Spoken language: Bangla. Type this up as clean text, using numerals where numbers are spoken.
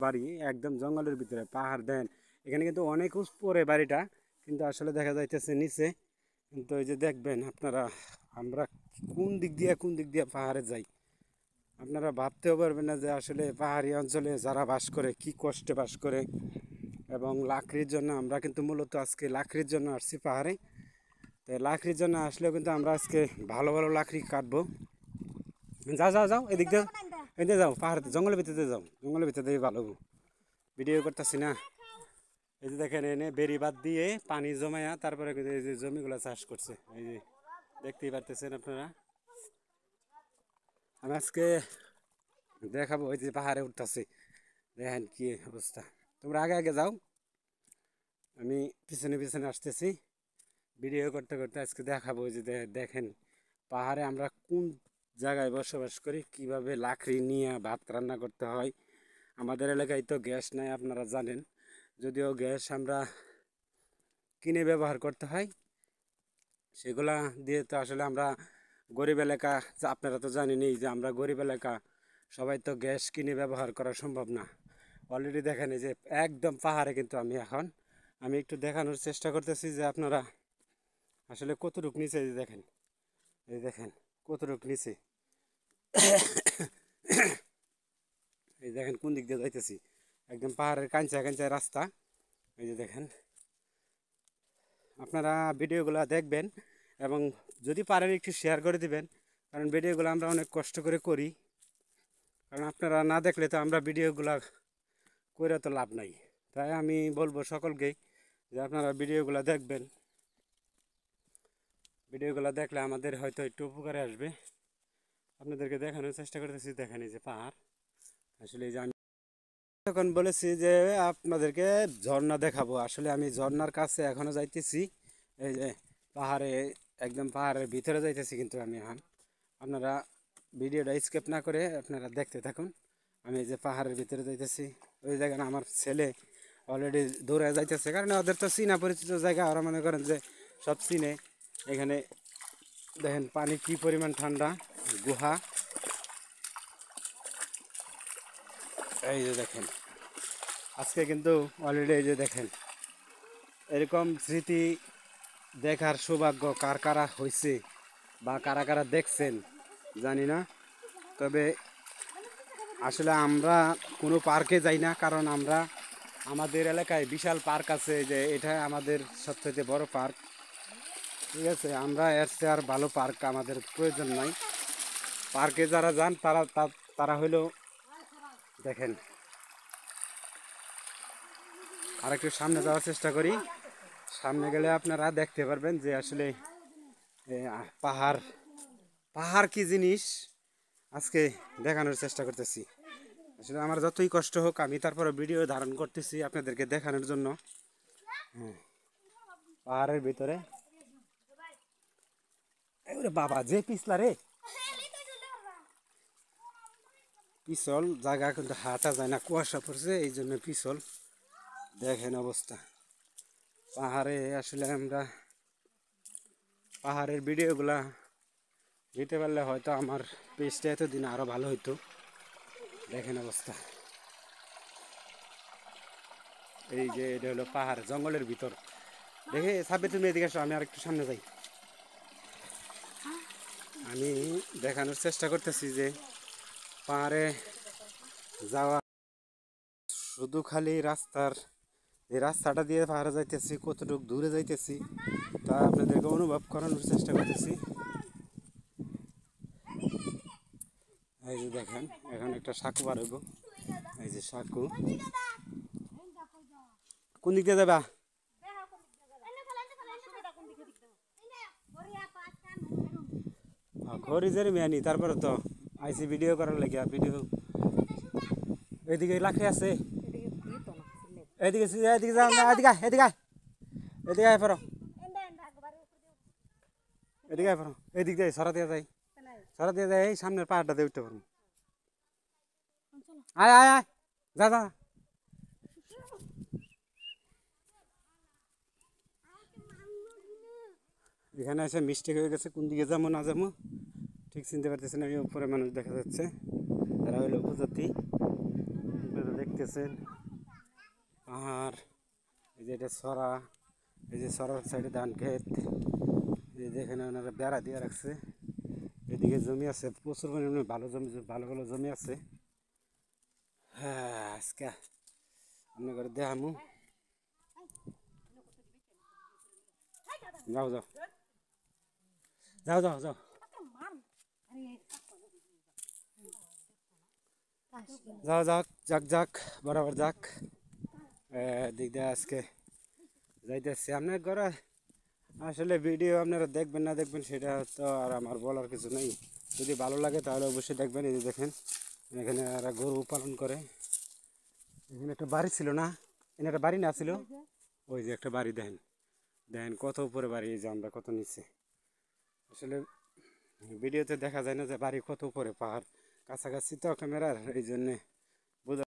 বাড়ি একদম জঙ্গলের ভিতরে পাহাড় দেন। এখানে কিন্তু অনেক উপরে বাড়িটা, কিন্তু আসলে দেখা যাইতেছে নিচে। কিন্তু এই যে দেখবেন আপনারা, আমরা কোন দিক দিয়ে পাহাড়ে যাই, আপনারা ভাবতেও পারবেন না যে আসলে পাহাড়ি অঞ্চলে যারা বাস করে কি কষ্টে বাস করে। এবং লাকড়ির জন্য আমরা কিন্তু মূলত আজকে লাকড়ির জন্য আসছি পাহাড়ে। তো লাকড়ির জন্য আসলেও কিন্তু আমরা আজকে ভালো ভালো লাকড়ি কাটবো। যাও যাও যাও, এদিক দিয়ে এদিকে যাও, পাহাড় জঙ্গলের ভিতরে যাও, জঙ্গলের ভিতরে ভালো ভিডিও করতেছি না। এই যে দেখেন এনে বেড়ি বাদ দিয়ে পানি জমায়া তারপরে কিন্তু এই যে জমিগুলো চাষ করছে, এই যে দেখতেই পারতেছেন আপনারা। আমি আজকে দেখাবো ওই যে পাহাড়ে উঠতেছি, দেখেন কি অবস্থা। তোমরা আগে আগে যাও, আমি পিছনে পিছনে আসতেছি। ভিডিও করতে করতে আজকে দেখাবো ওই যে দেখেন পাহাড়ে আমরা কোন জায়গায় বসবাস করি, কিভাবে লাকড়ি নিয়ে ভাত রান্না করতে হয়। আমাদের এলাকায় তো গ্যাস নাই, আপনারা জানেন। যদিও গ্যাস আমরা কিনে ব্যবহার করতে হয়, সেগুলা দিয়ে তো আসলে আমরা গরিব এলাকা, আপনারা তো জানেনই যে আমরা গরিব এলাকা, সবাই তো গ্যাস কিনে ব্যবহার করা সম্ভব না। অলরেডি দেখেন এই যে একদম পাহাড়ে কিন্তু আমি একটু দেখানোর চেষ্টা করতেছি যে আপনারা আসলে কতটুক নিচে, এই দেখেন কতটুক নিচে। এই দেখেন কোন দিক দিয়ে যাইতেছি, একদম পাহাড়ের কাঁচায় কাঁচায় রাস্তা। এই যে দেখেন, আপনারা ভিডিওগুলো দেখবেন এবং যদি পারেন একটু শেয়ার করে দিবেন, কারণ ভিডিওগুলো আমরা অনেক কষ্ট করে করি। কারণ আপনারা না দেখলে তো আমরা ভিডিওগুলো করে তো লাভ নাই। তাই আমি বলবো সকলকেই যে আপনারা ভিডিওগুলো দেখবেন। ভিডিওগুলো দেখলে আমাদের হয়তো একটু উপকারে আসবে। আপনাদেরকে দেখানোর চেষ্টা করতেছি, দেখেন এই যে পাহাড়। আসলে এই যে আমি এখন বলেছি যে আপনাদেরকে ঝর্ণা দেখাবো, আসলে আমি ঝর্ণার কাছে এখনও যাইতেছি। এই যে পাহাড়ে, একদম পাহাড়ের ভিতরে যাইতেছি কিন্তু আমি এখন। আপনারা ভিডিওটা স্কিপ না করে আপনারা দেখতে থাকুন। আমি এই যে পাহাড়ের ভিতরে যাইতেছি, ওই জায়গায় আমার ছেলে অলরেডি দৌড়ে যাইতেছে, কারণ ওদের তো চীনা পরিচিত জায়গা, ওরা মনে করেন যে সব চিনে। এখানে দেখেন পানি কি পরিমাণ ঠান্ডা, গুহা। এই যে দেখেন আজকে কিন্তু অলরেডি এই যে দেখেন এরকম স্মৃতি দেখার সৌভাগ্য কার কারা হয়েছে বা কারা কারা দেখছেন জানি না। তবে আসলে আমরা কোনো পার্কে যাই না, কারণ আমরা আমাদের এলাকায় বিশাল পার্ক আছে, যে এটা আমাদের সবথেকে বড় পার্ক। ঠিক আছে, আমরা এর চেয়ে আর ভালো পার্ক আমাদের প্রয়োজন নাই। পার্কে যারা যান তারা হইলো দেখেন, আর একটু সামনে যাওয়ার চেষ্টা করি। সামনে গেলে আপনারা দেখতে পারবেন যে আসলে পাহাড় পাহাড় কি জিনিস আজকে দেখানোর চেষ্টা করতেছি। আসলে আমার যতই কষ্ট হোক আমি তারপরে ভিডিও ধারণ করতেছি আপনাদেরকে দেখানোর জন্য। হ্যাঁ, পাহাড়ের ভিতরে বাবা যে পিছলা রে, পিছল জায়গা কিন্তু হাঁটা যায় না, কুয়াশা পড়ছে এই জন্য পিছল। দেখেন অবস্থা পাহাড়ে। আসলে আমরা পাহাড়ের ভিডিওগুলা দিতে পারলে হয়তো আমার পেজটা এতদিন আরও ভালো হইতো। দেখেন অবস্থা, এই যে এটা হলো পাহাড় জঙ্গলের ভিতর। দেখে সাবে তুমি এদিকে আসো, আমি আর একটু সামনে যাই। আমি দেখানোর চেষ্টা করতেছি যে পাহাড়ে যাওয়া শুধু খালি রাস্তার, এই রাস্তাটা দিয়ে পাহাড়ে যাইতেছি, কতটুকু দূরে যাইতেছি তা আপনাদেরকে অনুভব করানোর চেষ্টা করতেছি। এই যে দেখেন এখন একটা সাঁকু পার হইব, এই যে সাঁকু। কোন দিক দিয়ে যাবা? ঘড়ি জেরে মেয়ানি, তারপরে তো আইসি ভিডিও করার লাগে। ভিডিও এদিকে লাখে আছে, এদিকে এদিকে যাও না, এদিকে এদিকে এদিকে আয় পড়ো, এদিকে আয় পড়ো, এদিক দিয়ে সরা দিয়ে যাই, সরা দিয়ে যাই, এই সামনের পাহাড়টা দিয়ে উঠতে পারবো। আয় আয় আয়, যা যা। এখানে এসে মিস্টেক হয়ে গেছে, কোন দিকে যাবো না যাবো ঠিক চিনতে পারতেছি না। আমি উপরে মানুষ দেখা যাচ্ছে, তারা হইলো উপজাতি, আপনারা দেখতে দেখতেছেন পাহাড়, এই যে এটা সরা, এই যে সরার সাইডে ধান ক্ষেত, এই যে এখানে ওনারা বেড়া দিয়ে রাখছে। এদিকে জমি আছে প্রচুর পরিমাণে, ভালো জমি, ভালো ভালো জমি আছে। হ্যাঁ, আজকে আপনার ঘরে দেখামু। যাও যাও যাও যাও যাও, যাও যাক যাক যাক, বরাবর যাক। দিক দিয়ে আজকে যাইতেছি আপনার ঘরে। আসলে ভিডিও আপনারা দেখবেন না দেখবেন সেটা তো আর আমার বলার কিছু নেই। যদি ভালো লাগে তাহলে অবশ্যই দেখবেন। এই যে দেখেন এখানে এরা গরু পালন করে। এখানে একটা বাড়ি ছিল না, এখানে একটা বাড়ি না ছিল, ওই যে একটা বাড়ি দেখেন, দেখেন কত উপরে বাড়ি, এই যে আমরা কত নিচে। আসলে ভিডিওতে দেখা যায় না যে বাড়ি কত উপরে, পাহাড় কাছাকাছি তো ক্যামেরার, এই জন্যে বোঝা